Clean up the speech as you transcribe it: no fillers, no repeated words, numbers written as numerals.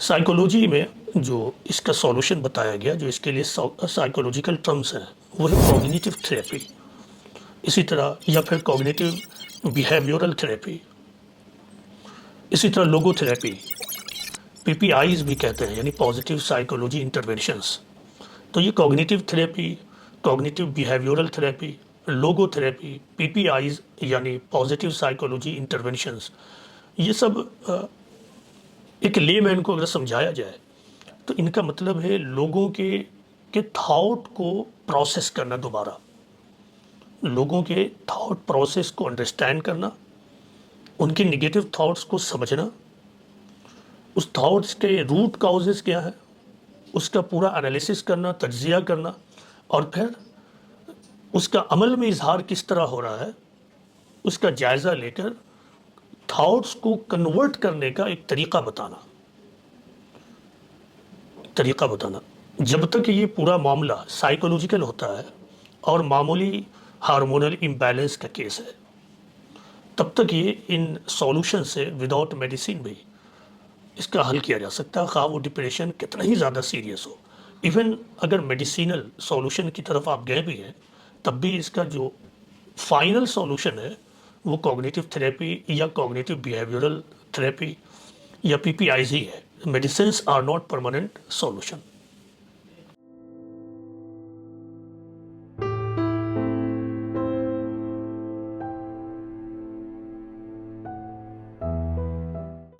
Psychology میں جو اس کا سولوشن بتایا گیا، جو اس کے لیے سائیکولوجیکل ٹرمز ہیں، وہ ہے کوگنیٹیو تھراپی، اسی طرح یا پھر کوگنیٹیو بیہیویورل تھراپی، اسی طرح لوگو تھراپی، پی پی آئیز بھی کہتے ہیں، یعنی پازیٹیو سائیکولوجی انٹرونشنس۔ تو یہ cognitive therapy, cognitive behavioural therapy, logotherapy, P P I's یعنی پازیٹیو سائیکولوجی انٹرونشنس، یہ سب ایک لے مین کو اگر سمجھایا جائے تو ان کا مطلب ہے لوگوں کے تھاٹ کو پروسیس کرنا، دوبارہ لوگوں کے تھاٹ پروسیس کو انڈرسٹینڈ کرنا، ان کے نگیٹو تھاٹس کو سمجھنا، اس تھاٹس کے روٹ کاؤزز کیا ہے، اس کا پورا انالیسس کرنا، تجزیہ کرنا، اور پھر اس کا عمل میں اظہار کس طرح ہو رہا ہے اس کا جائزہ لے کر تھاٹس کو کنورٹ کرنے کا ایک طریقہ بتانا۔ جب تک یہ پورا معاملہ سائیکولوجیکل ہوتا ہے اور معمولی ہارمونل امبیلنس کا کیس ہے، تب تک یہ ان سولوشن سے وداؤٹ میڈیسن بھی اس کا حل کیا جا سکتا ہے، خواہ وہ ڈپریشن کتنا ہی زیادہ سیریس ہو۔ ایون اگر میڈیسینل سولوشن کی طرف آپ گئے بھی ہیں، تب بھی اس کا جو فائنل سولوشن ہے وہ کوگنیٹیو تھراپی یا کوگنیٹیو بیہیویورل تھراپی یا پی پی آئیز ہی ہے۔ Medicines are not permanent solution.